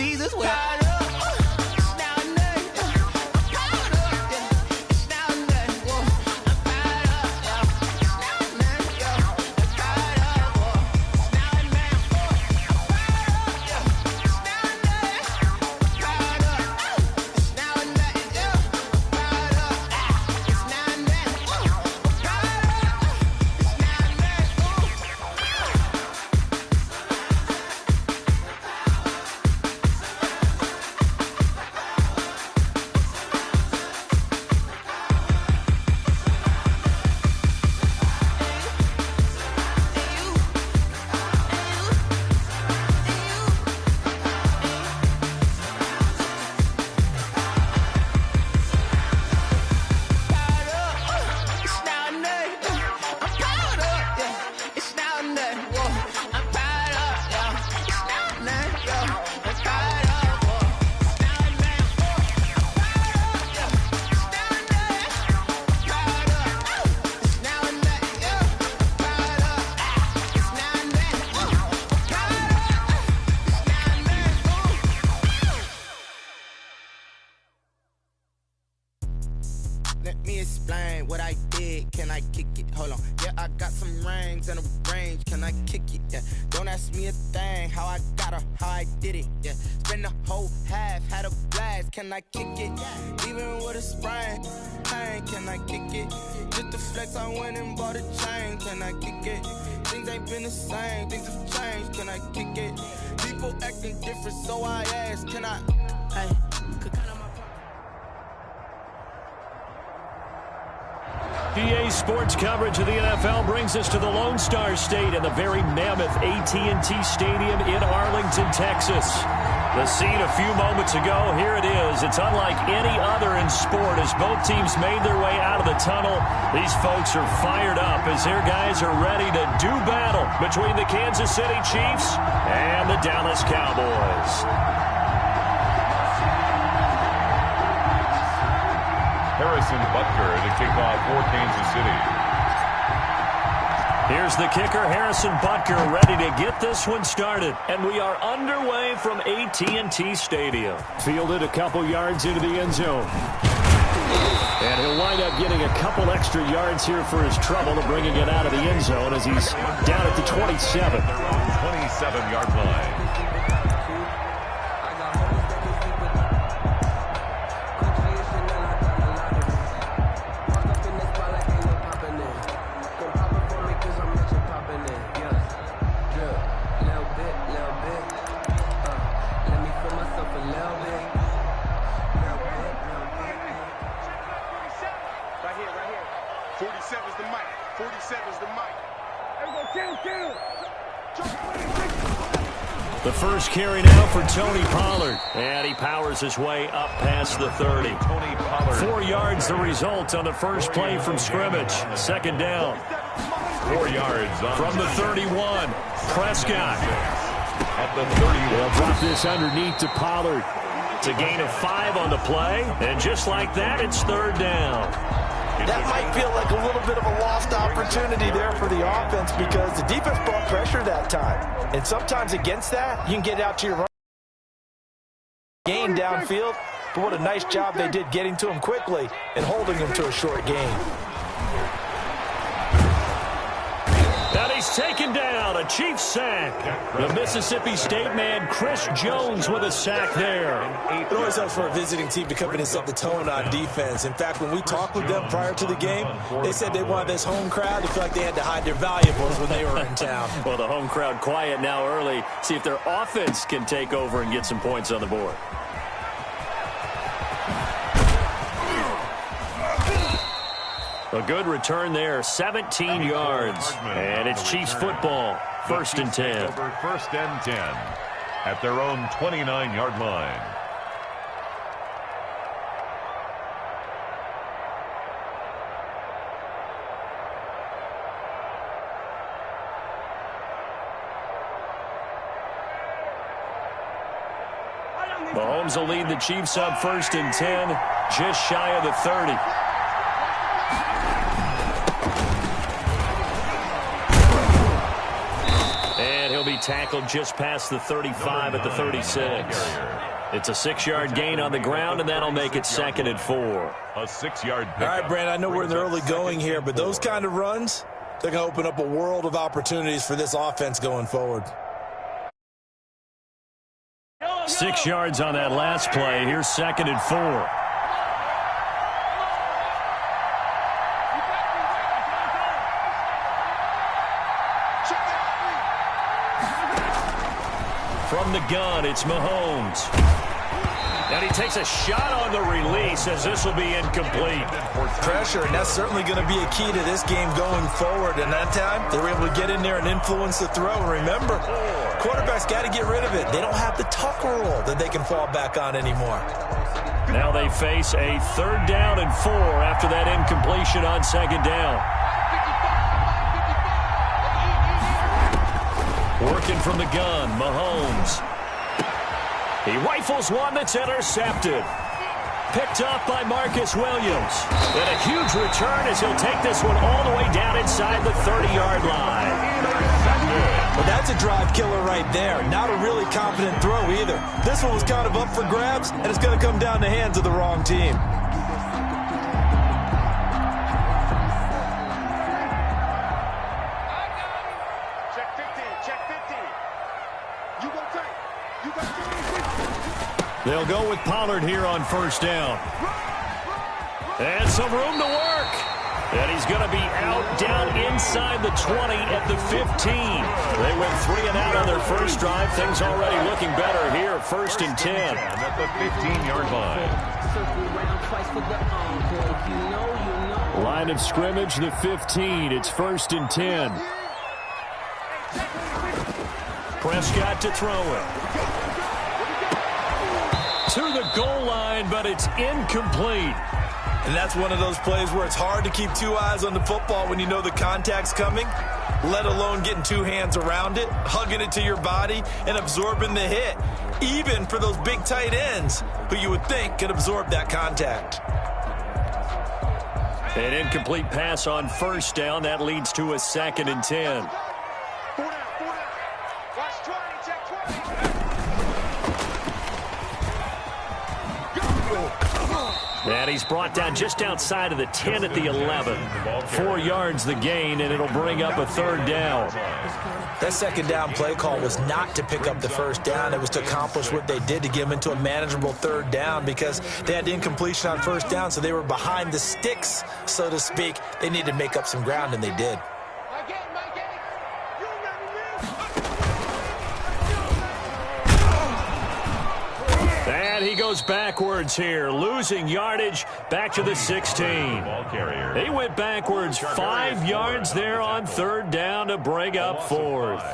Jesus wept. Let me explain what I did. Can I kick it? Hold on. Yeah, I got some rings and a range. Can I kick it? Yeah. Don't ask me a thing. How I got her, how I did it. Yeah. Spend the whole half, had a blast. Can I kick it? Even with a sprain. Pain, can I kick it? Just the flex, I went and bought a chain. Can I kick it? Things ain't been the same. Things have changed. Can I kick it? People acting different, so I ask. Can I? Hey, PA Sports coverage of the NFL brings us to the Lone Star State and the very mammoth AT&T Stadium in Arlington, Texas. The scene a few moments ago, here it is. It's unlike any other in sport as both teams made their way out of the tunnel. These folks are fired up as their guys are ready to do battle between the Kansas City Chiefs and the Dallas Cowboys. Harrison Butker to kick off for Kansas City. Here's the kicker, Harrison Butker, ready to get this one started. And we are underway from AT&T Stadium. Fielded a couple yards into the end zone. And he'll wind up getting a couple extra yards here for his trouble of bringing it out of the end zone as he's down at the 27. 27-yard line. The first carry now for Tony Pollard. And he powers his way up past the 30. 4 yards the result on the first play from scrimmage. Second down. 4 yards from the 31. Prescott. At the 30. They'll drop this underneath to Pollard. It's a gain of 5 on the play. And just like that, it's third down. That might feel like a little bit of a lost opportunity there for the offense because the defense brought pressure that time. And sometimes against that, you can get out to your run gain downfield. But what a nice job they did getting to him quickly and holding him to a short gain. And he's taken down, a Chiefs sack. The Mississippi State man, Chris Jones, with a sack there. It always helps for a visiting team to come in and set the tone on defense. In fact, when we talked with them prior to the game, they said they wanted this home crowd to feel like they had to hide their valuables when they were in town. Well, the home crowd quiet now early. See if their offense can take over and get some points on the board. A good return there, 17 yards. And it's Chiefs football, first and 10. First and 10 at their own 29-yard line. Mahomes will lead the Chiefs up first and 10, just shy of the 30. tackled just past the 35 at the 36. It's a 6-yard gain on the ground, and that'll make it 2nd and 4. A 6-yard pickup. All right, Brandon, I know we're in the early going here, but those kind of runs, they're going to open up a world of opportunities for this offense going forward. 6 yards on that last play. Here's 2nd and 4. From the gun, it's Mahomes. And he takes a shot on the release as this will be incomplete. Pressure, and that's certainly going to be a key to this game going forward. And that time, they were able to get in there and influence the throw. And remember, quarterbacks got to get rid of it. They don't have the tuck rule that they can fall back on anymore. Now they face a 3rd down and 4 after that incompletion on 2nd down. Working from the gun, Mahomes. He rifles one that's intercepted. Picked off by Marcus Williams. And a huge return as he'll take this one all the way down inside the 30-yard line. Well, that's a drive killer right there. Not a really confident throw either. This one was kind of up for grabs, and it's going to come down the hands of the wrong team. They'll go with Pollard here on 1st down. And some room to work. And he's going to be out down inside the 20 at the 15. They went 3 and out on their first drive. Things already looking better here. 1st and 10. At the 15-yard line. Line of scrimmage, the 15. It's 1st and 10. Prescott to throw it. To the goal line, but it's incomplete. And that's one of those plays where it's hard to keep 2 eyes on the football when you know the contact's coming, let alone getting 2 hands around it, hugging it to your body, and absorbing the hit, even for those big tight ends who you would think could absorb that contact. An incomplete pass on 1st down. That leads to a 2nd and 10. And he's brought down just outside of the 10 at the 11. 4 yards the gain, and it'll bring up a 3rd down. That 2nd down play call was not to pick up the 1st down. It was to accomplish what they did to get them into a manageable 3rd down because they had the incompletion on 1st down, so they were behind the sticks, so to speak. They needed to make up some ground, and they did. And he goes backwards here, losing yardage back to the 16. He went backwards 5 yards there on 3rd down to bring up 4th.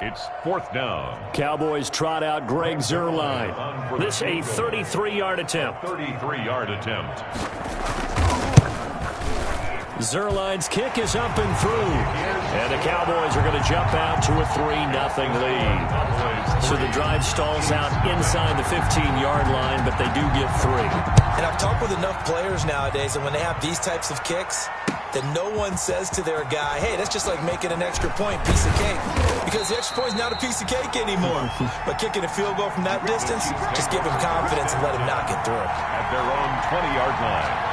It's 4th down. Cowboys trot out Greg Zuerlein. This a 33-yard attempt. 33-yard attempt. Zuerlein's kick is up and through. And the Cowboys are going to jump out to a 3-0 lead. So the drive stalls out inside the 15-yard line, but they do get 3. And I've talked with enough players nowadays, and when they have these types of kicks, that no one says to their guy, hey, that's just like making an extra point, piece of cake. Because the extra point is not a piece of cake anymore. But kicking a field goal from that distance, just give him confidence and let him knock it through. At their own 20-yard line.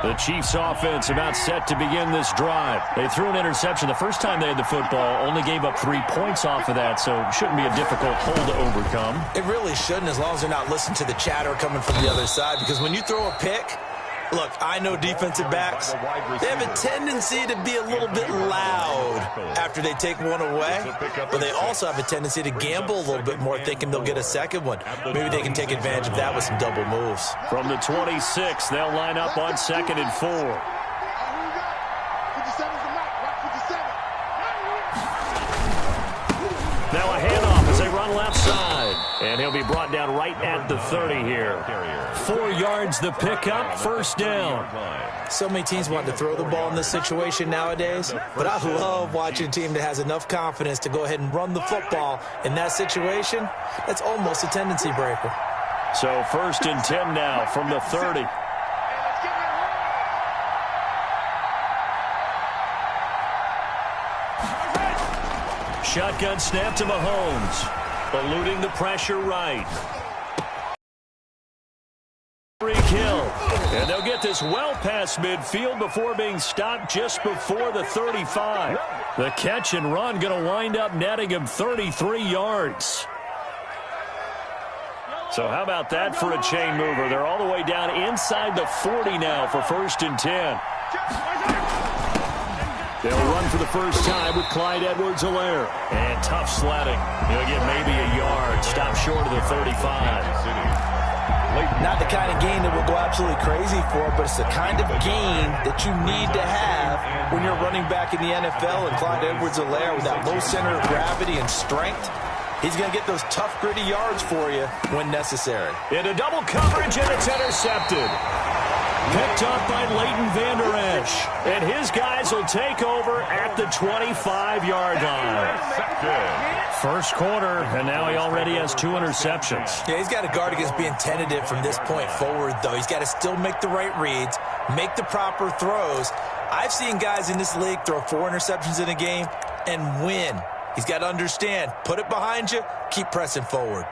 The Chiefs offense about set to begin this drive. They threw an interception the first time they had the football, only gave up 3 points off of that, so it shouldn't be a difficult hole to overcome. It really shouldn't, as long as they're not listening to the chatter coming from the other side, because when you throw a pick, look, I know defensive backs, they have a tendency to be a little bit loud after they take one away, but they also have a tendency to gamble a little bit more, thinking they'll get a second one. Maybe they can take advantage of that with some double moves. From the 26, they'll line up on 2nd and 4. Now a handoff as they run left side. And he'll be brought down right at the 30 here. 4 yards the pickup, 1st down. So many teams want to throw the ball in this situation nowadays, but I love watching a team that has enough confidence to go ahead and run the football. In that situation, that's almost a tendency breaker. So 1st and 10 now from the 30. Shotgun snap to Mahomes. Eluding the pressure right. Kill. And they'll get this well past midfield before being stopped just before the 35. The catch and run going to wind up netting him 33 yards. So how about that for a chain mover? They're all the way down inside the 40 now for 1st and 10. They'll run for the first time with Clyde Edwards-Helaire. And tough sledding. He'll get maybe a yard. Stop short of the 35. Not the kind of gain that we'll go absolutely crazy for, but it's the kind of gain that you need to have when you're running back in the NFL. And Clyde Edwards-Helaire, with that low center of gravity and strength, he's going to get those tough, gritty yards for you when necessary. Into double coverage, and it's intercepted. Picked up by Leighton Vander Esch. And his guys will take over at the 25-yard line. First quarter, and now he already has 2 interceptions. Yeah, he's got to guard against being tentative from this point forward, though. He's got to still make the right reads, make the proper throws. I've seen guys in this league throw 4 interceptions in a game and win. He's got to understand, put it behind you, keep pressing forward.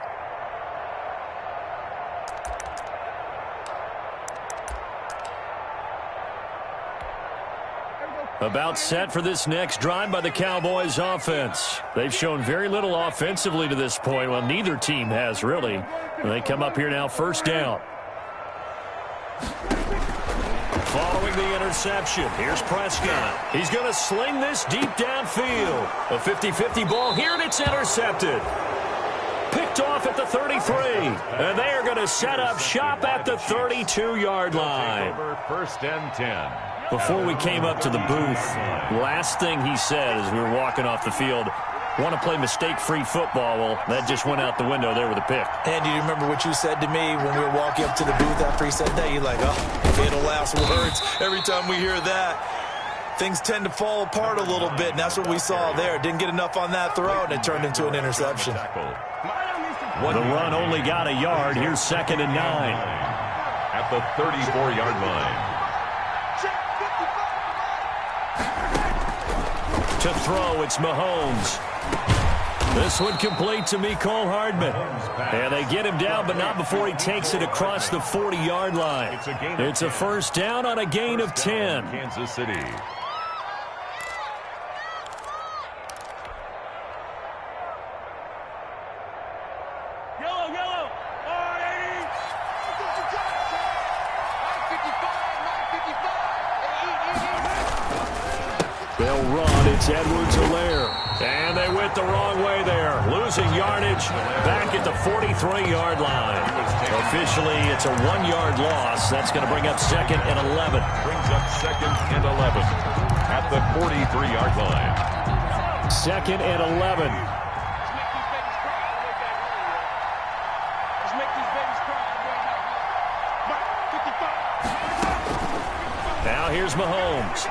About set for this next drive by the Cowboys offense. They've shown very little offensively to this point. Well, neither team has, really. And they come up here now, first down. Following the interception, here's Prescott. He's going to sling this deep downfield. A 50-50 ball here, and it's intercepted. Picked off at the 33. And they are going to set up shop at the 32-yard line. First and 10. Before we came up to the booth, last thing he said as we were walking off the field, want to play mistake-free football. Well, that just went out the window there with a pick. And do you remember what you said to me when we were walking up to the booth after he said that? You're like, oh, fatal last words. Every time we hear that, things tend to fall apart a little bit, and that's what we saw there. Didn't get enough on that throw, and it turned into an interception. The run only got a yard. Here's 2nd and 9. At the 34-yard line. To throw, it's Mahomes. This one complete to Mecole Hardman. And they get him down, but not before he takes it across the 40-yard line. It's a first down on a gain of 10. Kansas City. They'll run. It's Edwards-Helaire. And they went the wrong way there. Losing yardage back at the 43-yard line. Officially, it's a 1-yard loss. That's going to bring up 2nd and 11. Brings up 2nd and 11 at the 43-yard line. 2nd and 11. Now here's Mahomes.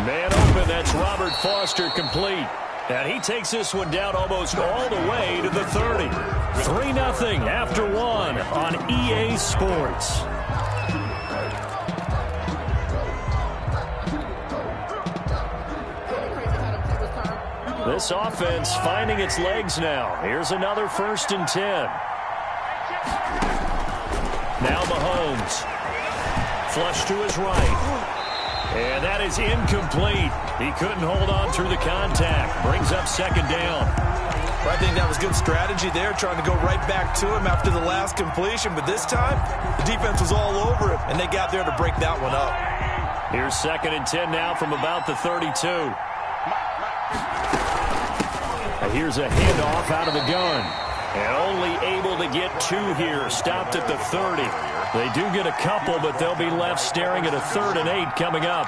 Man open, that's Robert Foster, complete. And he takes this one down almost all the way to the 30. 3-0 after 1 on EA Sports. This offense finding its legs now. Here's another 1st and 10. Now Mahomes. Flush to his right. And that is incomplete. He couldn't hold on through the contact. Brings up 2nd down. Well, I think that was good strategy there, trying to go right back to him after the last completion. But this time, the defense was all over him, and they got there to break that one up. Here's 2nd and 10 now from about the 32. Here's a handoff out of the gun. And only able to get 2 here. Stopped at the 30. They do get a couple, but they'll be left staring at a 3rd and 8 coming up.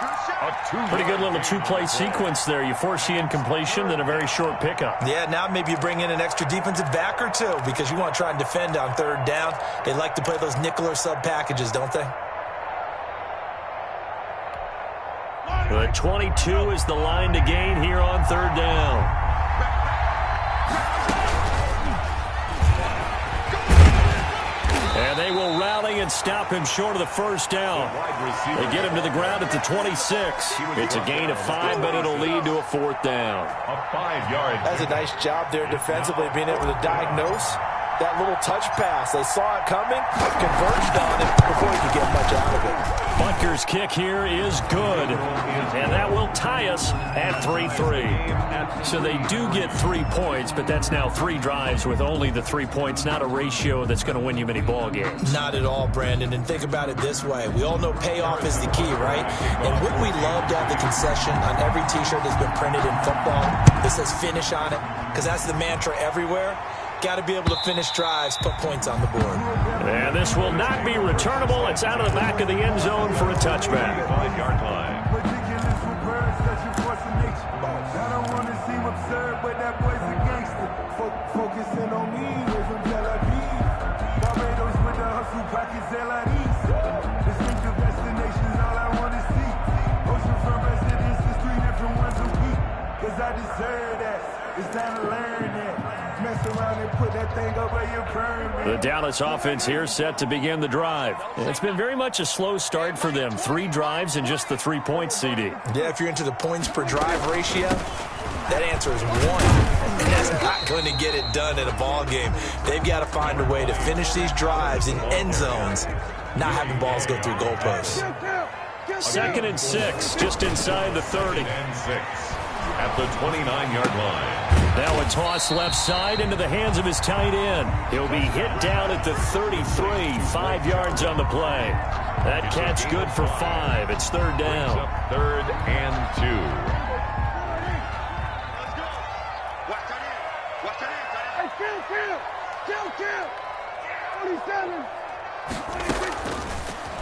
Pretty good little 2-play sequence there. You force the incompletion, then a very short pickup. Yeah, now maybe you bring in an extra defensive back or 2 because you want to try and defend on 3rd down. They like to play those nickel or sub packages, don't they? The 22 is the line to gain here on 3rd down. And they will rally and stop him short of the first down. They get him to the ground at the 26. It's a gain of 5, but it'll lead to a 4th down. A 5-yard. That's a nice job there defensively, being able to diagnose that little touch pass. They saw it coming, converged on it before he could get much out of it. Butker's kick here is good, and that will tie us at 3-3. So they do get 3 points, but that's now 3 drives with only the 3 points, not a ratio that's going to win you many ball games. Not at all, Brandon. And think about it this way. We all know payoff is the key, right? And wouldn't we love to have the concession on every T-shirt that's been printed in football that says finish on it? Because that's the mantra everywhere. Got to be able to finish drives, put points on the board. And this will not be returnable. It's out of the back of the end zone for a touchback. 5-yard line. I don't want to seem absurd, but that boy's a gangster. Focusing on me, we're from Tel Aviv. Barbados with the hustle, pockets LIDs. Distinctive destinations, all I want to see. Oceanfront residences, 3 different ones a week. Cause I deserve that. It's time to learn that. Mess around and put that thing up where you burn me. The Dallas offense here set to begin the drive. It's been very much a slow start for them. 3 drives and just the 3 points, CD. Yeah, if you're into the points per drive ratio, that answer is 1. And that's not going to get it done in a ball game. They've got to find a way to finish these drives in end zones, not having balls go through goalposts. 2nd and 6, just inside the 30. And 6 at the 29-yard line. Now a toss left side into the hands of his tight end. He'll be hit down at the 33, 5 yards on the play. That catch good for 5. It's 3rd down. Up 3rd and 2.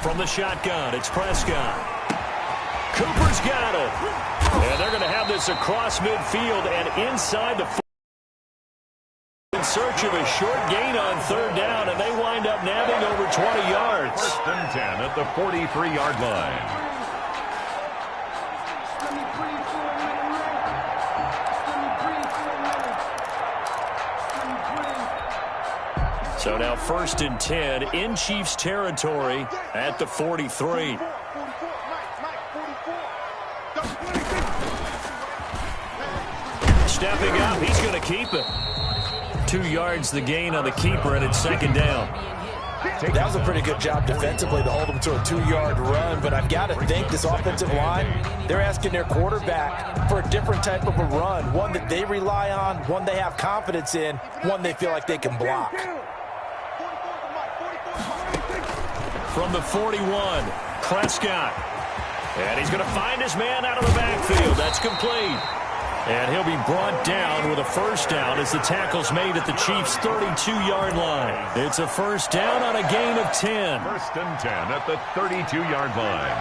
From the shotgun, it's Prescott. Cooper's got it. And they're going to have this across midfield and inside the in search of a short gain on 3rd down, and they wind up nabbing over 20 yards. 1st and 10 at the 43-yard line. So now 1st and 10 in Chiefs territory at the 43. Stepping up, he's going to keep it. 2 yards the gain on the keeper, and it's 2nd down. That was a pretty good job defensively to hold them to a 2-yard run, but I've got to think this offensive line, they're asking their quarterback for a different type of a run, one that they rely on, one they have confidence in, one they feel like they can block. From the 41, Prescott. And he's going to find his man out of the backfield. That's complete. And he'll be brought down with a 1st down as the tackle's made at the Chiefs' 32-yard line. It's a 1st down on a gain of 10. 1st and 10 at the 32-yard line.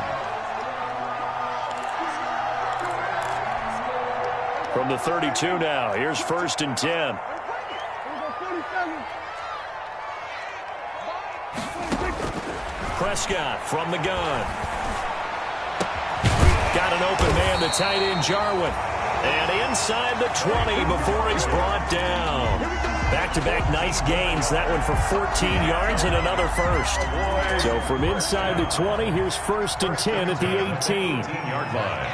From the 32 now, here's 1st and 10. Prescott from the gun. Got an open man, the tight end Jarwin. And inside the 20 before he's brought down. Back-to-back nice gains. That one for 14 yards and another 1st. So from inside the 20, here's 1st and 10 at the 18-yard line.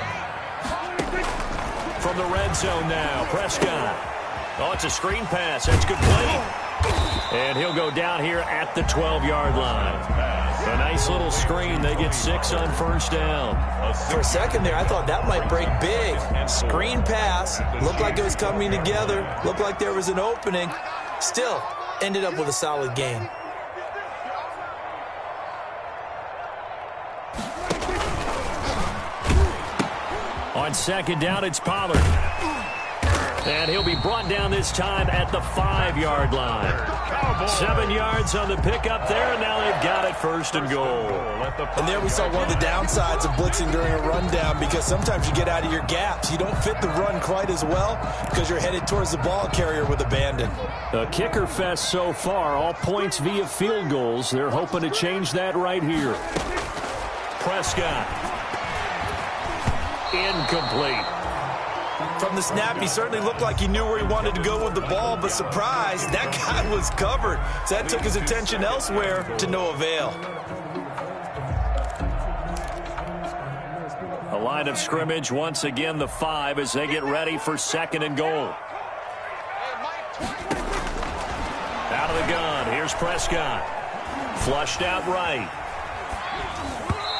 From the red zone now, Prescott. Oh, it's a screen pass. That's good play. And he'll go down here at the 12-yard line. A nice little screen. They get 6 on 1st down. For a second there, I thought that might break big. Screen pass. Looked like it was coming together. Looked like there was an opening. Still, ended up with a solid gain. On 2nd down, it's Pollard. And he'll be brought down this time at the 5-yard line. 7 yards on the pickup there, and now they've got it 1st and goal. And there we saw one of the downsides of blitzing during a rundown, because sometimes you get out of your gaps. You don't fit the run quite as well because you're headed towards the ball carrier with abandon. A kicker fest so far, all points via field goals. They're hoping to change that right here. Prescott. Incomplete. From the snap, he certainly looked like he knew where he wanted to go with the ball, but surprise, that guy was covered. So that took his attention elsewhere to no avail. A line of scrimmage, once again the 5 as they get ready for 2nd and goal. Out of the gun, here's Prescott. Flushed out right.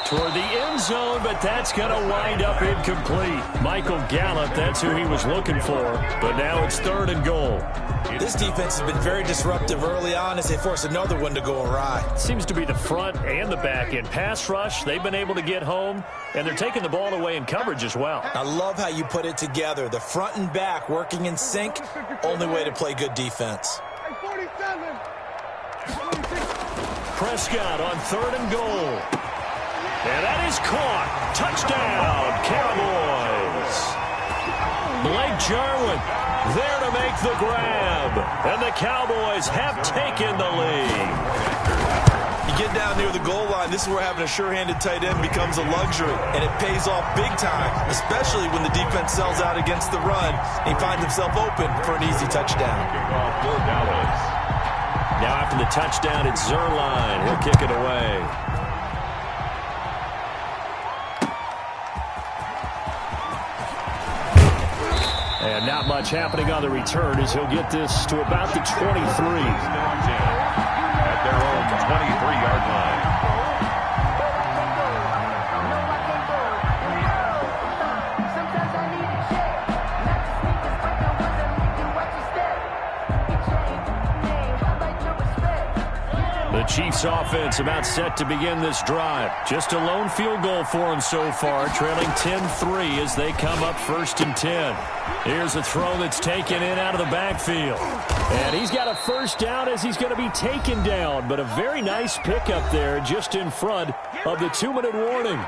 Toward the end zone, but that's going to wind up incomplete. Michael Gallup, that's who he was looking for, but now it's 3rd and goal. This defense has been very disruptive early on as they force another one to go awry. Seems to be the front and the back end. Pass rush, they've been able to get home, and they're taking the ball away in coverage as well. I love how you put it together. The front and back working in sync, only way to play good defense. Prescott on 3rd and goal. And that is caught. Touchdown, Cowboys. Blake Jarwin there to make the grab. And the Cowboys have taken the lead. You get down near the goal line, this is where having a sure-handed tight end becomes a luxury. And it pays off big time, especially when the defense sells out against the run and he finds himself open for an easy touchdown. Now after the touchdown, it's Zerline. He'll kick it away. And not much happening on the return as he'll get this to about the 23. At their own 23-yard line. The Chiefs offense about set to begin this drive. Just a lone field goal for them so far, trailing 10-3 as they come up 1st and 10. Here's a throw that's taken in out of the backfield. And he's got a 1st down as he's going to be taken down. But a very nice pickup there just in front of the 2-minute warning.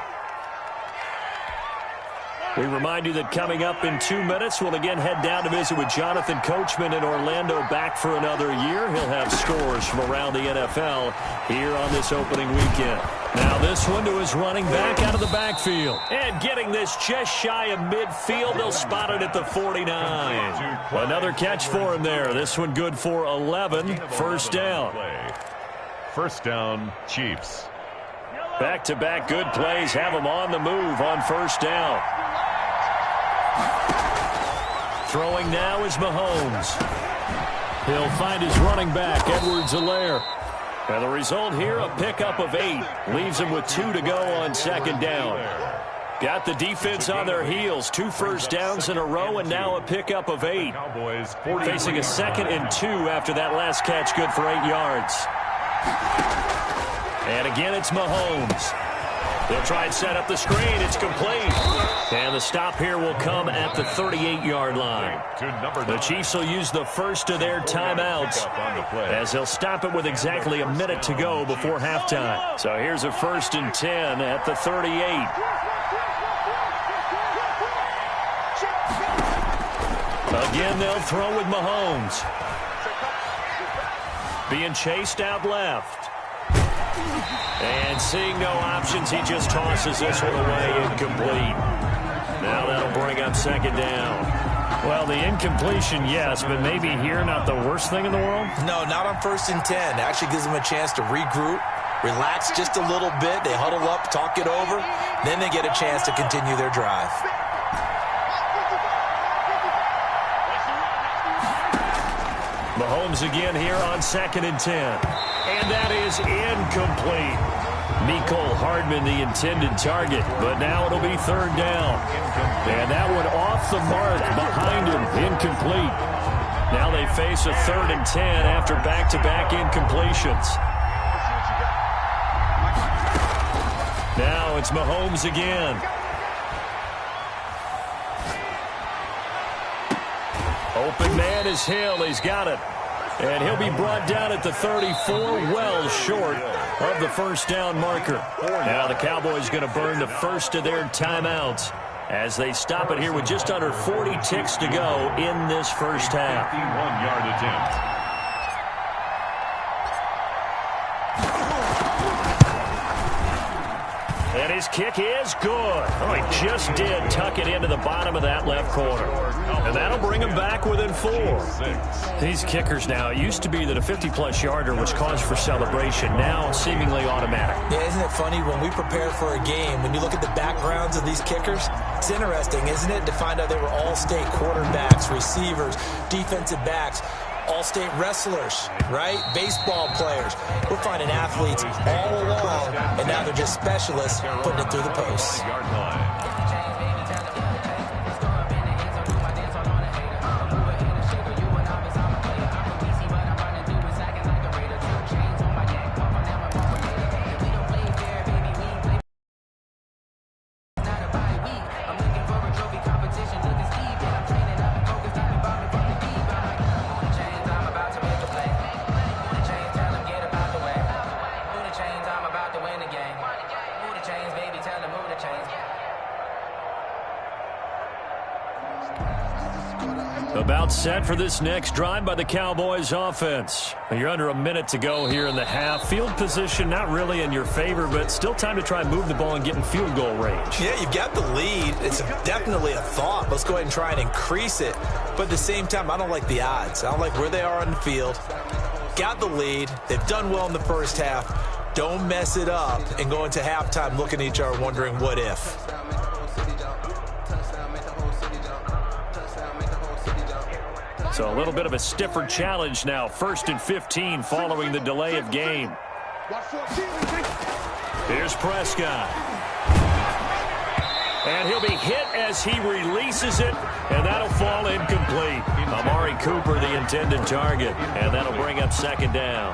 We remind you that coming up in 2 minutes, we'll again head down to visit with Jonathan Coachman in Orlando, back for another year. He'll have scores from around the NFL here on this opening weekend. Now this one to his running back out of the backfield. And getting this just shy of midfield, they'll spot it at the 49. Another catch for him there. This one good for 11. 1st down. 1st down, Chiefs. Back-to-back good plays have them on the move on 1st down. Throwing now is Mahomes. He'll find his running back, Edwards-Helaire. And the result here, a pickup of 8. Leaves him with 2 to go on 2nd down. Got the defense on their heels. 2 1st downs in a row, and now a pickup of 8. Facing a 2nd and 2 after that last catch, good for 8 yards. And again, it's Mahomes. They'll try and set up the screen. It's complete. And the stop here will come at the 38-yard line. The Chiefs will use the first of their timeouts as they'll stop it with exactly a minute to go before halftime. So here's a 1st and 10 at the 38. Again, they'll throw with Mahomes. Being chased out left. And seeing no options, he just tosses this one away, incomplete. Now that'll bring up 2nd down. Well, the incompletion, yes, but maybe here not the worst thing in the world? No, not on 1st and 10. It actually gives them a chance to regroup, relax just a little bit. They huddle up, talk it over. Then they get a chance to continue their drive. Mahomes again here on 2nd and 10. And that is incomplete. Mecole Hardman, the intended target, but now it'll be 3rd down. And that one off the mark behind him, incomplete. Now they face a 3rd and 10 after back-to-back incompletions. Now it's Mahomes again. Open man is Hill. He's got it. And he'll be brought down at the 34, well short of the 1st down marker. Now the Cowboys going to burn the first of their timeouts as they stop it here with just under 40 ticks to go in this first half. 51-yard attempt. And his kick is good. Oh, he just did tuck it into the bottom of that left corner. And that'll bring him back within 4. These kickers now, it used to be that a 50-plus yarder was cause for celebration. Now, seemingly automatic. Yeah, isn't it funny when we prepare for a game, when you look at the backgrounds of these kickers, it's interesting, isn't it, to find out they were all-state quarterbacks, receivers, defensive backs, all-state wrestlers, right? Baseball players. We're finding athletes all along, and now they're just specialists putting it through the posts. About set for this next drive by the Cowboys offense. You're under a minute to go here in the half. Field position not really in your favor, but still time to try and move the ball and get in field goal range. Yeah, you've got the lead. It's definitely a thought. Let's go ahead and try and increase it. But at the same time, I don't like the odds. I don't like where they are on the field. Got the lead. They've done well in the first half. Don't mess it up and go into halftime looking at each other wondering what if. So a little bit of a stiffer challenge now. 1st and 15 following the delay of game. Here's Prescott. And he'll be hit as he releases it, and that'll fall incomplete. Amari Cooper, the intended target, and that'll bring up 2nd down.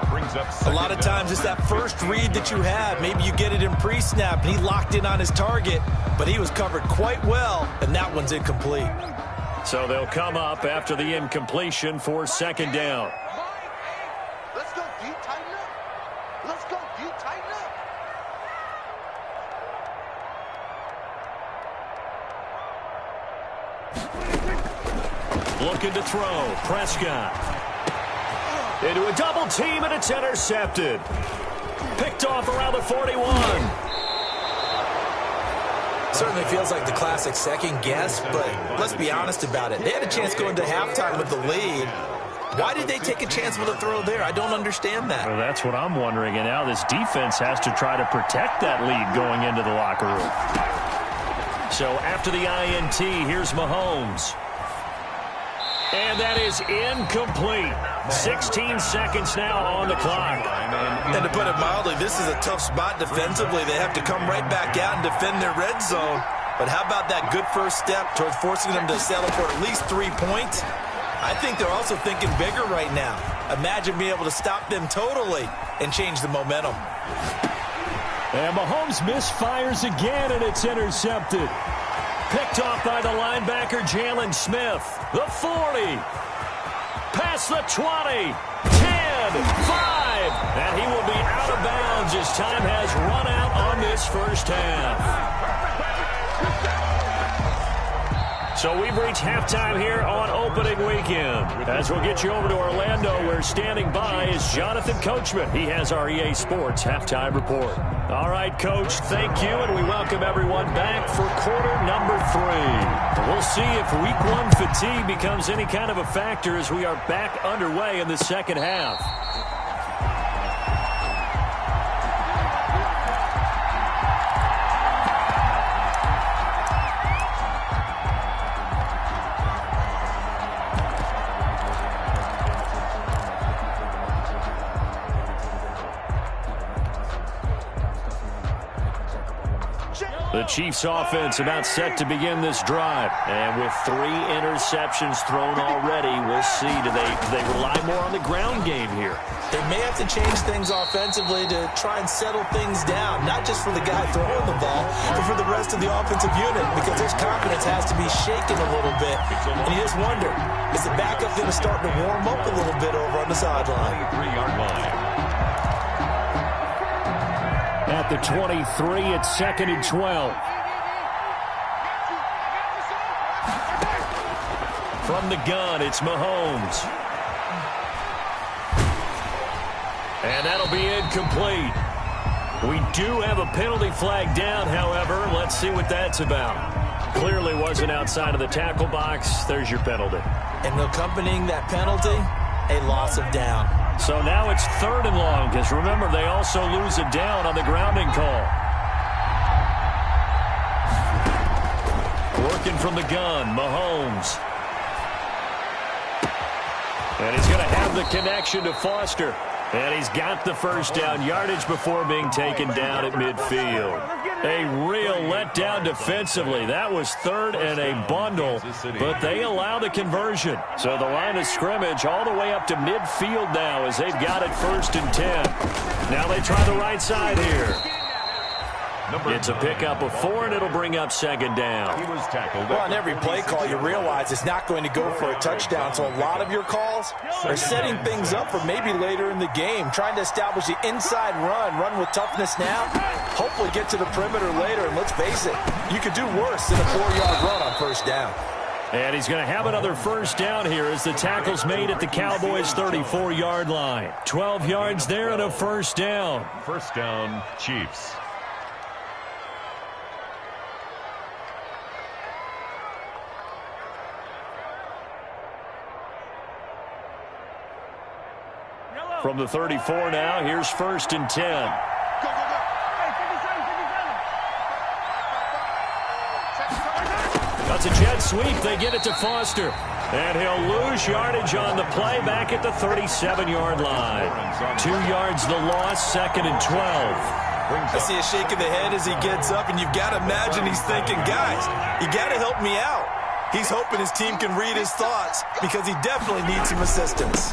A lot of times it's that first read that you have. Maybe you get it in pre-snap, and he locked in on his target, but he was covered quite well, and that one's incomplete. So they'll come up after the incompletion for 2nd down. Let's go, D. Tighten up. Let's go, D. Tighten up. Looking to throw. Prescott. Into a double team, and it's intercepted. Picked off around the 41. Certainly feels like the classic second guess, but let's be honest about it. They had a chance going to halftime with the lead. Why did they take a chance with a throw there? I don't understand that. Well, that's what I'm wondering, and now this defense has to try to protect that lead going into the locker room. So after the INT, here's Mahomes. And that is incomplete. 16 seconds now on the clock. And to put it mildly, this is a tough spot defensively. They have to come right back out and defend their red zone. But how about that good first step towards forcing them to settle for at least 3 points? I think they're also thinking bigger right now. Imagine being able to stop them totally and change the momentum. And Mahomes misfires again, and it's intercepted. Picked off by the linebacker, Jalen Smith. The 40. Past the 20. 10. 5. And he will be out of bounds as time has run out on this first half. So we've reached halftime here on opening weekend. As we'll get you over to Orlando, where standing by is Jonathan Coachman. He has our EA Sports halftime report. All right, Coach, thank you, and we welcome everyone back for quarter number 3. We'll see if week 1 fatigue becomes any kind of a factor as we are back underway in the second half. The Chiefs offense about set to begin this drive. And with 3 interceptions thrown already, we'll see. Do they rely more on the ground game here? They may have to change things offensively to try and settle things down, not just for the guy throwing the ball, but for the rest of the offensive unit, because his confidence has to be shaken a little bit. And you just wonder, is the backup going to start to warm up a little bit over on the sideline? 3-yard line. At the 23, it's 2nd and 12. From the gun, it's Mahomes. And that'll be incomplete. We do have a penalty flag down, however. Let's see what that's about. Clearly wasn't outside of the tackle box. There's your penalty. And accompanying that penalty, a loss of down. So now it's 3rd and long, because remember, they also lose it down on the grounding call. Working from the gun, Mahomes. And he's going to have the connection to Foster. And he's got the first down yardage before being taken down at midfield. A real letdown defensively. That was 3rd and a bundle, but they allow the conversion. So the line of scrimmage all the way up to midfield now as they've got it 1st and 10. Now they try the right side here. It's a pickup of 4, and it'll bring up 2nd down. He was tackled. Well, on every play call, you realize it's not going to go for a touchdown, so a lot of your calls are setting things up for maybe later in the game, trying to establish the inside run with toughness now, hopefully get to the perimeter later, and let's face it, you could do worse than a 4-yard run on 1st down. And he's going to have another 1st down here as the tackle's made at the Cowboys' 34-yard line. 12 yards there and a 1st down. 1st down, Chiefs. From the 34 now, here's 1st and 10. That's a jet sweep. They get it to Foster. And he'll lose yardage on the play back at the 37-yard line. 2 yards the loss, 2nd and 12. I see a shake of the head as he gets up, and you've got to imagine he's thinking, guys, you got to help me out. He's hoping his team can read his thoughts because he definitely needs some assistance.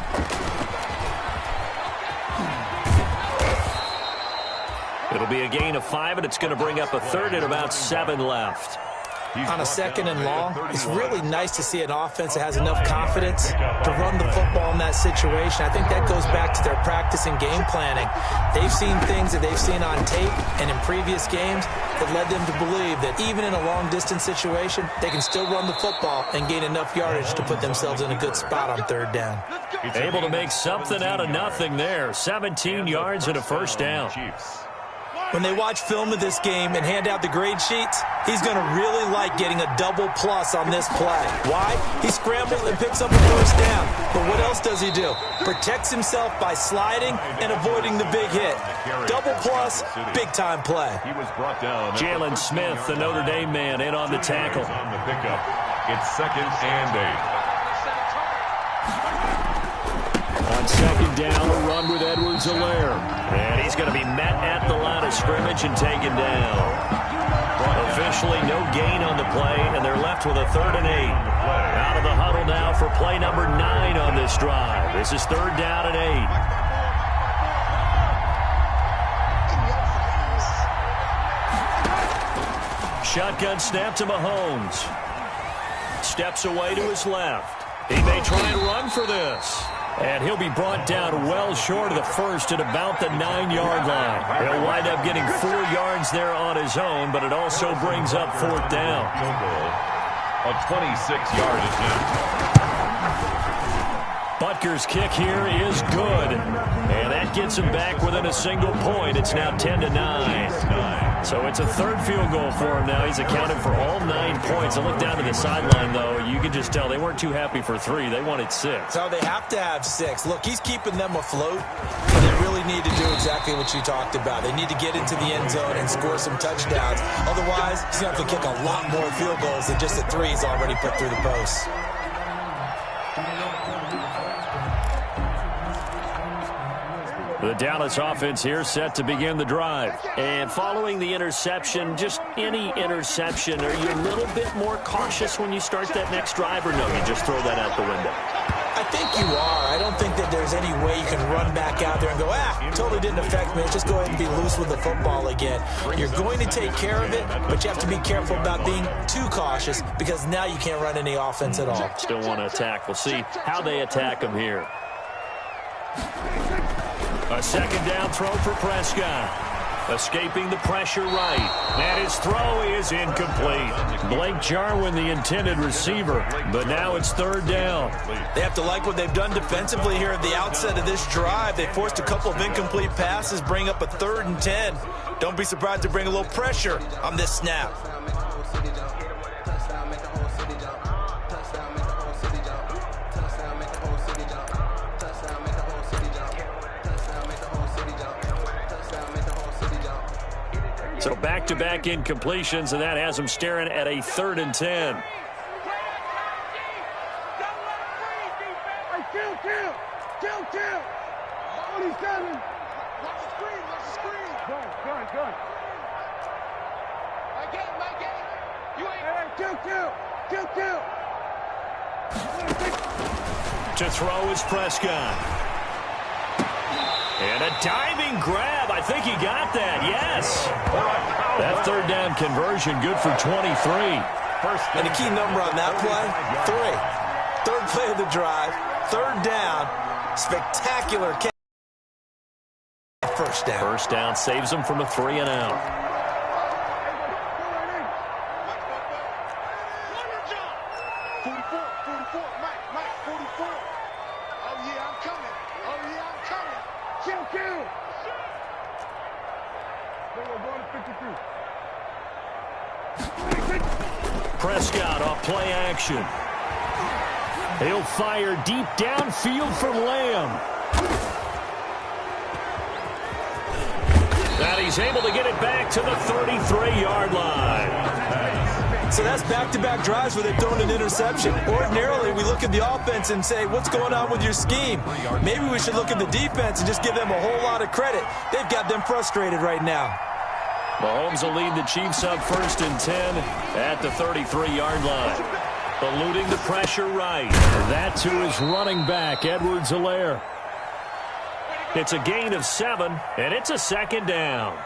It'll be a gain of 5, and it's going to bring up a 3rd and about 7 left. On a 2nd and long, it's really nice to see an offense that has enough confidence to run the football in that situation. I think that goes back to their practice and game planning. They've seen things that they've seen on tape and in previous games that led them to believe that even in a long-distance situation, they can still run the football and gain enough yardage to put themselves in a good spot on 3rd down. Able to make something out of nothing there. 17 yards and a 1st down. When they watch film of this game and hand out the grade sheets, he's going to really like getting a double plus on this play. Why? He scrambles and picks up a 1st down. But what else does he do? Protects himself by sliding and avoiding the big hit. Double plus, big-time play. He was brought down. Jalen Smith, the Notre Dame man, in on the tackle. On the pickup. It's 2nd and 8. On 2nd down, a run with Edwards-Helaire. And he's going to be met at the line of scrimmage and taken down. Officially no gain on the play, and they're left with a 3rd and 8. Out of the huddle now for play number 9 on this drive. This is 3rd down and 8. Shotgun snap to Mahomes. Steps away to his left. He may try and run for this. And he'll be brought down well short of the 1st at about the 9-yard line. He'll wind up getting 4 yards there on his own, but it also brings up 4th down. A 26-yard attempt. Butker's kick here is good. And that gets him back within a single point. It's now 10-9. So it's a 3rd field goal for him now. He's accounted for all 9 points. I look down to the sideline, though. You can just tell they weren't too happy for 3. They wanted 6. So they have to have 6. Look, he's keeping them afloat, but they really need to do exactly what you talked about. They need to get into the end zone and score some touchdowns. Otherwise, he's going to have to kick a lot more field goals than just the 3 he's already put through the posts. The Dallas offense here set to begin the drive. And following the interception, just any interception, are you a little bit more cautious when you start that next drive, or no, you just throw that out the window? I think you are. I don't think that there's any way you can run back out there and go, totally didn't affect me. Just go ahead and be loose with the football again. You're going to take care of it, but you have to be careful about being too cautious because now you can't run any offense at all. Still want to attack. We'll see how they attack him here. A 2nd down throw for Prescott. Escaping the pressure right. And his throw is incomplete. Blake Jarwin, the intended receiver. But now it's third down. They have to like what they've done defensively here at the outset of this drive. They forced a couple of incomplete passes, bring up a 3rd and 10. Don't be surprised to bring a little pressure on this snap. So back-to-back incompletions, and that has them staring at a 3rd and 10. Kill. Oh, he's coming. Watch the screen. Good. My game. You ain't. Kill. To throw is Prescott. And a diving grab. I think he got that. Yes. That 3rd down conversion good for 23. And a key number on that play, 3. 3rd play of the drive, 3rd down, spectacular catch. First down. First down saves them from a 3 and out. Prescott off play action. He'll fire deep downfield for Lamb. And he's able to get it back to the 33-yard line. So that's back-to-back drives where they've thrown an interception. Ordinarily, we look at the offense and say, what's going on with your scheme? Maybe we should look at the defense and just give them a whole lot of credit. They've got them frustrated right now. Mahomes will lead the Chiefs up 1st and 10 at the 33-yard line. Eluding the pressure right. That to his running back, Edwards-Helaire. It's a gain of 7, and it's a 2nd down.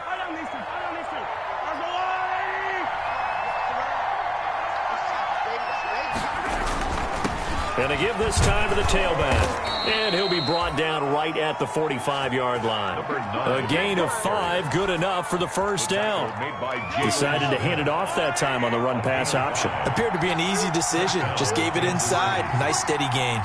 And a give this time to the tailback. And he'll be brought down right at the 45-yard line. A gain of 5, good enough for the 1st down. Decided to hand it off that time on the run-pass option. Appeared to be an easy decision. Just gave it inside. Nice, steady gain.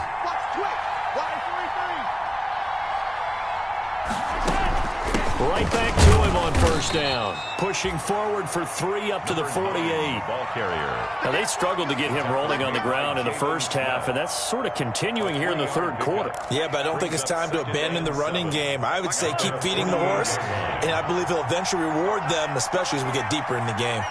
Right back to him on 1st down. Pushing forward for 3 up to the 48. Ball carrier. Now, they struggled to get him rolling on the ground in the first half, and that's sort of continuing here in the 3rd quarter. Yeah, but I don't think it's time to abandon the running game. I would say keep feeding the horse, and I believe he'll eventually reward them, especially as we get deeper in the game.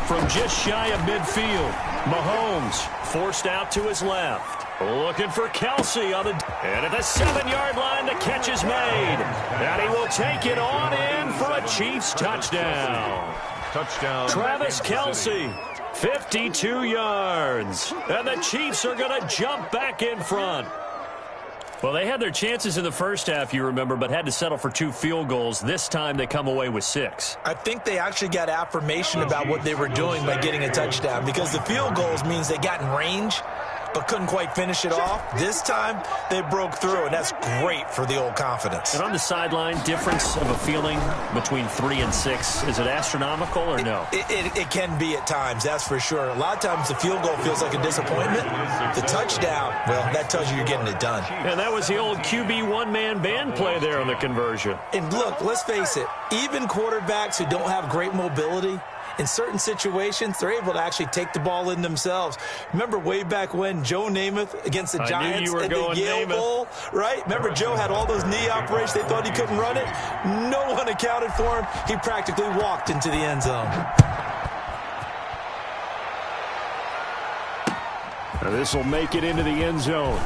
From just shy of midfield, Mahomes forced out to his left. Looking for Kelsey on the... And at the 7-yard line, the catch is made. And he will take it on in for a Chiefs touchdown. Touchdown. Travis Kelsey, 52 yards. And the Chiefs are going to jump back in front. Well, they had their chances in the first half, you remember, but had to settle for 2 field goals. This time they come away with 6. I think they actually got affirmation about what they were doing by getting a touchdown, because the field goals means they got in range but couldn't quite finish it off. This time they broke through, and that's great for the old confidence. And on the sideline, difference of a feeling between 3 and 6, is it astronomical or no? It can be at times, that's for sure. A lot of times the field goal feels like a disappointment. The touchdown, well, that tells you you're getting it done. And that was the old QB one-man band play there on the conversion. And look, let's face it, even quarterbacks who don't have great mobility, in certain situations, they're able to actually take the ball in themselves. Remember way back when Joe Namath against the Giants at the Yale Bowl, right? Remember Joe had all those knee operations. They thought he couldn't run it. No one accounted for him. He practically walked into the end zone. Now this will make it into the end zone.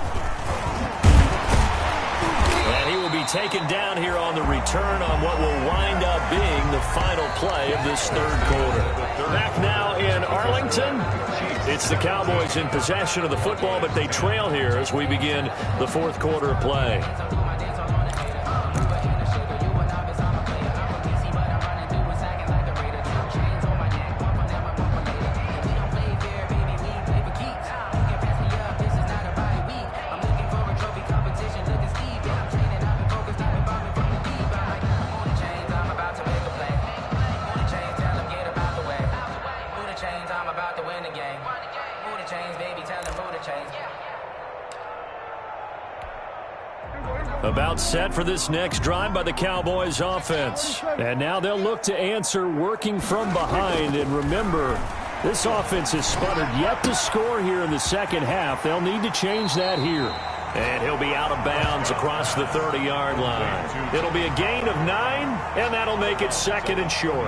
And he will be taken down here on the return on what will wind up being the final play of this 3rd quarter. Back now in Arlington. It's the Cowboys in possession of the football, but they trail here as we begin the 4th quarter of play. About set for this next drive by the Cowboys offense. And now they'll look to answer working from behind. And remember, this offense has sputtered yet to score here in the second half. They'll need to change that here. And he'll be out of bounds across the 30-yard line. It'll be a gain of 9, and that'll make it second and short.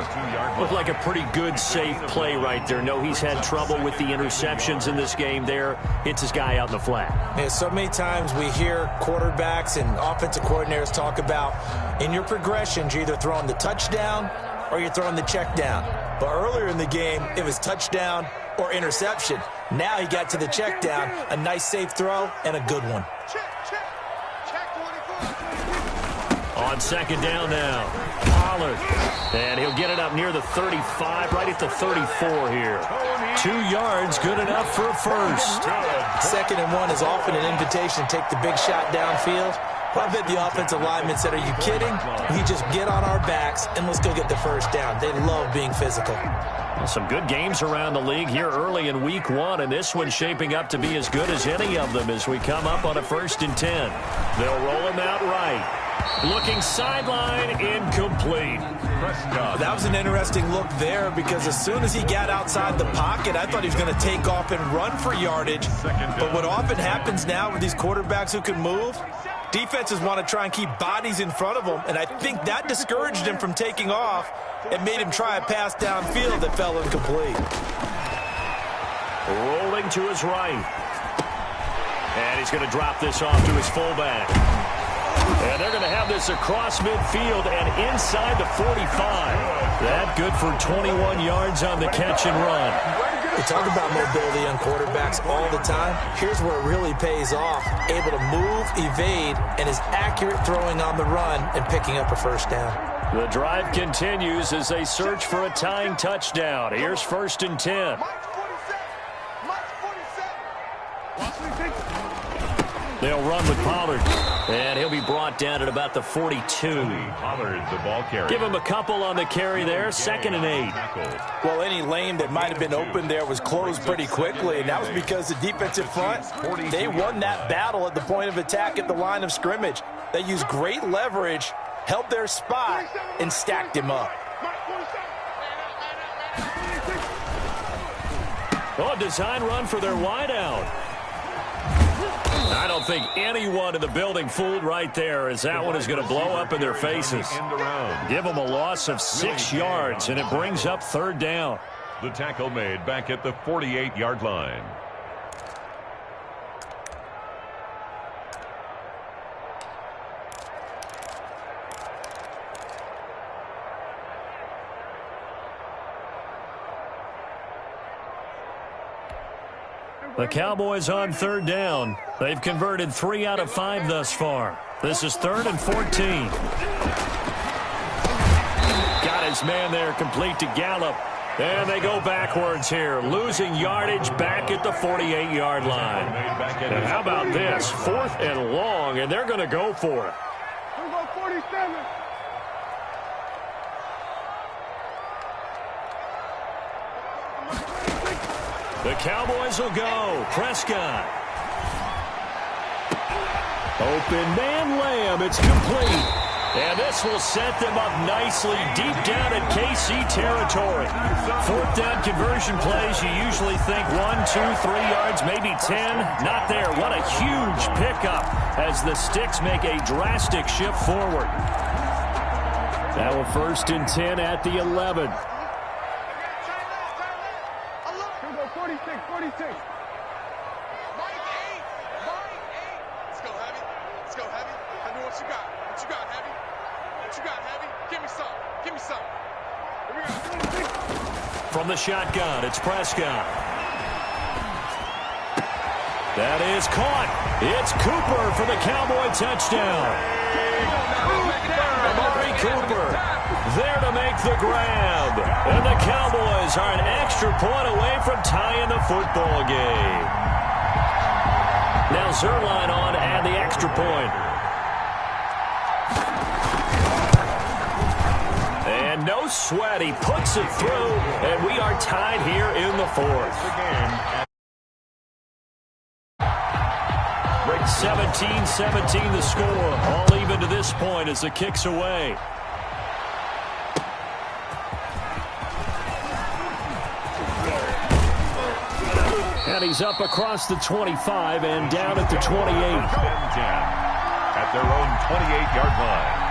Looked like a pretty good, safe play right there. No, he's had trouble with the interceptions in this game there. Hits his guy out in the flat. Yeah, so many times we hear quarterbacks and offensive coordinators talk about in your progressions, you're either throwing the touchdown or you're throwing the check down. But earlier in the game, it was touchdown or interception. Now he got to the check down, a nice safe throw, and a good one. On second down now, Pollard. And he'll get it up near the 35, right at the 34 here. 2 yards, good enough for a first. Second and 1 is often an invitation to take the big shot downfield. I bet the offensive linemen said, are you kidding? We just get on our backs and let's go get the first down. They love being physical. Well, some good games around the league here early in week 1, and this one's shaping up to be as good as any of them as we come up on a 1st and 10. They'll roll him out right. Looking sideline, incomplete. That was an interesting look there because as soon as he got outside the pocket, I thought he was going to take off and run for yardage. But what often happens now with these quarterbacks who can move, defenses want to try and keep bodies in front of them, and I think that discouraged him from taking off and made him try a pass downfield that fell incomplete. Rolling to his right. And he's going to drop this off to his fullback. And they're going to have this across midfield and inside the 45. That good for 21 yards on the catch and run. We talk about mobility on quarterbacks all the time. Here's where it really pays off. Able to move, evade, and is accurate throwing on the run and picking up a first down. The drive continues as they search for a tying touchdown. Here's 1st and 10. They'll run with Pollard, and he'll be brought down at about the 42. Pollard, the ball carrier. Give him a couple on the carry there, 2nd and 8. Well, any lane that might have been open there was closed pretty quickly, and that was because the defensive front, they won that battle at the point of attack at the line of scrimmage. They used great leverage, held their spot, and stacked him up. Oh, design run for their wideout. I don't think anyone in the building fooled right there as that one is going to blow up in their faces. Give them a loss of 6 yards, and it brings up 3rd down. The tackle made back at the 48-yard line. The Cowboys on 3rd down. They've converted 3 out of 5 thus far. This is 3rd and 14. Got his man there complete to Gallup. And they go backwards here, losing yardage back at the 48-yard line. And how about this? 4th and long, and they're going to go for it. We're going 47. The Cowboys will go. Prescott. Open man Lamb. It's complete. And this will set them up nicely deep down in KC territory. 4th down conversion plays, you usually think 1, 2, 3 yards, maybe 10. Not there. What a huge pickup as the Sticks make a drastic shift forward. Now a 1st and 10 at the 11. 46. Let's go, Heavy. Let's go, Heavy. Tell me what you got. What you got, Heavy? What you got, Heavy? Give me some. Give me some. Here we go. From the shotgun, it's Prescott. That is caught. It's Cooper for the Cowboy touchdown. Amari Cooper there to make the grab. And the Cowboys are an extra point away from tying the football game. Now Zerline on to add the extra point. And no sweat. He puts it through, and we are tied here in the 4th. 7 17-17 the score. All even to this point as the kick's away. And he's up across the 25 and down at the 28. At their own 28-yard line.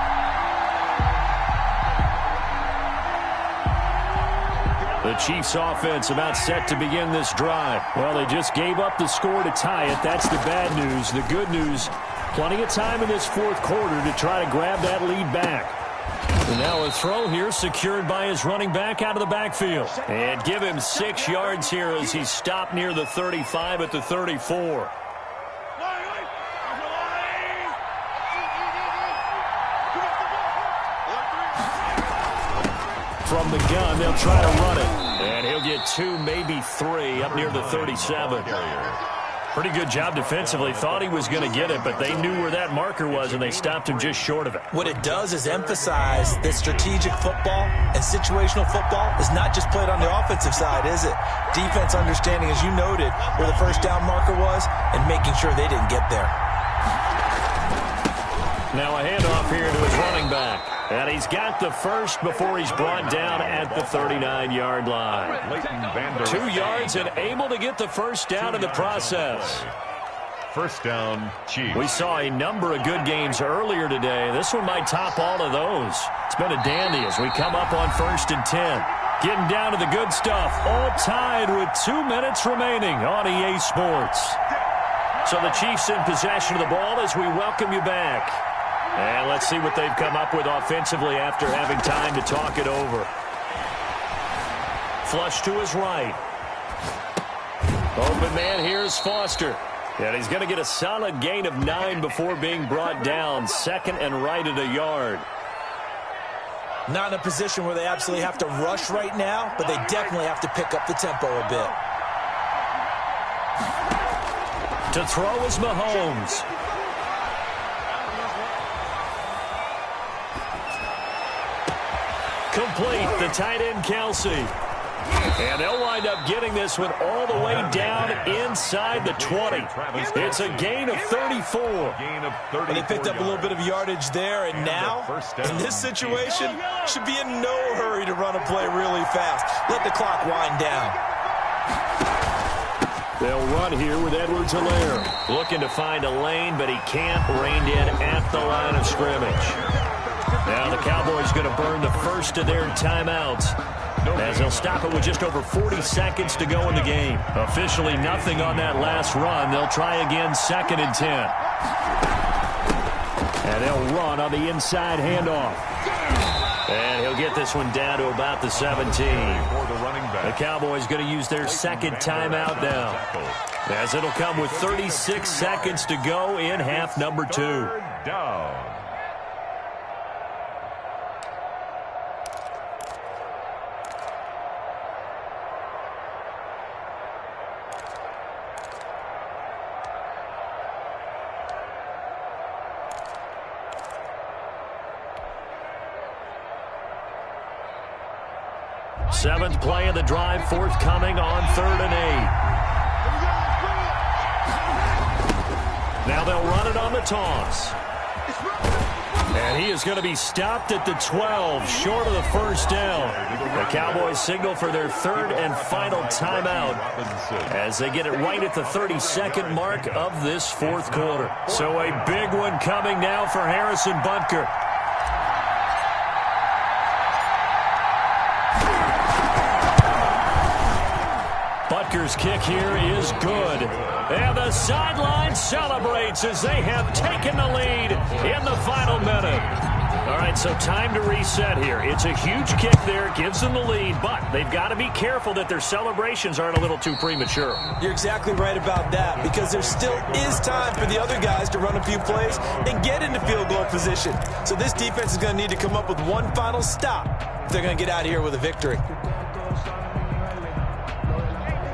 The Chiefs offense about set to begin this drive. Well, they just gave up the score to tie it. That's the bad news. The good news, plenty of time in this fourth quarter to try to grab that lead back. And now a throw here secured by his running back out of the backfield. And give him 6 yards here as he's stopped near the 35 at the 34. From the gun, they'll try to run it. And he'll get 2, maybe 3 up near the 37. Pretty good job defensively. Thought he was going to get it, but they knew where that marker was, and they stopped him just short of it. What it does is emphasize that strategic football and situational football is not just played on the offensive side, is it? Defense understanding, as you noted, where the first down marker was and making sure they didn't get there. Now a handoff here to his running back. And he's got the first before he's brought down at the 39-yard line. 2 yards and able to get the first down in the process. First down, Chiefs. We saw a number of good games earlier today. This one might top all of those. It's been a dandy as we come up on 1st and 10. Getting down to the good stuff. All tied with 2 minutes remaining on EA Sports. So the Chiefs in possession of the ball as we welcome you back. And let's see what they've come up with offensively after having time to talk it over. Flush to his right. Open man here is Foster. And he's going to get a solid gain of 9 before being brought down. 2nd and right at a yard. Not in a position where they absolutely have to rush right now, but they definitely have to pick up the tempo a bit. To throw is Mahomes. Complete, the tight end Kelsey. And they'll wind up getting this one all the way down inside the 20. It's a gain of 34. And they picked up a little bit of yardage there, and now, in this situation, should be in no hurry to run a play really fast. Let the clock wind down. They'll run here with Edwards-Helaire. Looking to find a lane, but he can't. Reined in at the line of scrimmage. Now the Cowboys going to burn the first of their timeouts as they'll stop it with just over 40 seconds to go in the game. Officially nothing on that last run. They'll try again 2nd and 10. And they'll run on the inside handoff. And he'll get this one down to about the 17. The Cowboys going to use their 2nd timeout now, as it'll come with 36 seconds to go in half number 2. Down. Seventh play of the drive forthcoming on 3rd and 8. Now they'll run it on the toss. And he is going to be stopped at the 12, short of the first down. The Cowboys signal for their 3rd and final timeout as they get it right at the 32nd mark of this 4th quarter. So a big one coming now for Harrison Butker. Butker's kick here is good. And the sideline celebrates as they have taken the lead in the final minute. All right, so time to reset here. It's a huge kick there, gives them the lead, but they've got to be careful that their celebrations aren't a little too premature. You're exactly right about that, because there still is time for the other guys to run a few plays and get into field goal position. So this defense is going to need to come up with one final stop if they're going to get out of here with a victory.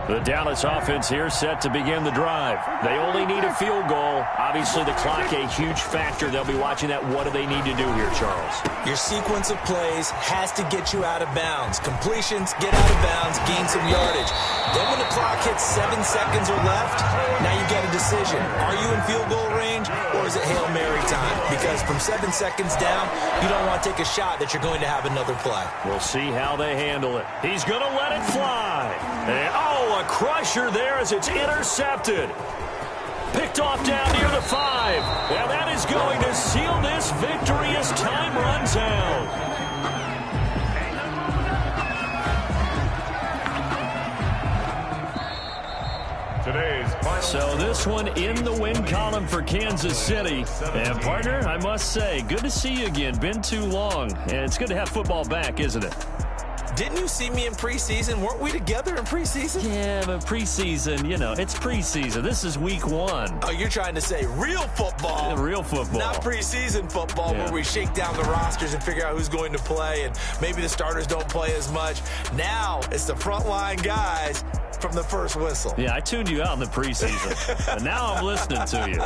The Dallas offense here set to begin the drive. They only need a field goal. Obviously, the clock a huge factor. They'll be watching that. What do they need to do here, Charles? Your sequence of plays has to get you out of bounds. Completions, get out of bounds, gain some yardage. Then when the clock hits 7 seconds or left, now you get a decision. Are you in field goal range or is it Hail Mary time? Because from 7 seconds down, you don't want to take a shot that you're going to have another play. We'll see how they handle it. He's going to let it fly. And, a crusher there as it's intercepted. Picked off down near the 5. And that is going to seal this victory as time runs out. So this one in the win column for Kansas City. And, partner, I must say, good to see you again. Been too long. And it's good to have football back, isn't it? Didn't you see me in preseason? Weren't we together in preseason? Yeah, but preseason, it's preseason. This is week 1. Oh, you're trying to say real football. Real football. Not preseason football where we shake down the rosters and figure out who's going to play, and maybe the starters don't play as much. Now it's the frontline guys from the first whistle. Yeah, I tuned you out in the preseason, but now I'm listening to you.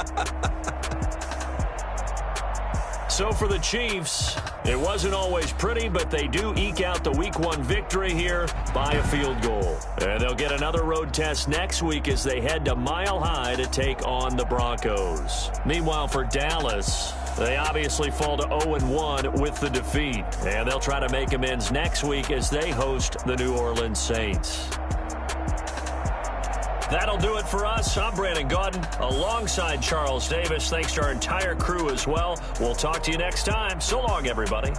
So for the Chiefs, it wasn't always pretty, but they do eke out the Week 1 victory here by a field goal. And they'll get another road test next week as they head to Mile High to take on the Broncos. Meanwhile, for Dallas, they obviously fall to 0-1 with the defeat. And they'll try to make amends next week as they host the New Orleans Saints. That'll do it for us. I'm Brandon Gaudin alongside Charles Davis. Thanks to our entire crew as well. We'll talk to you next time. So long, everybody.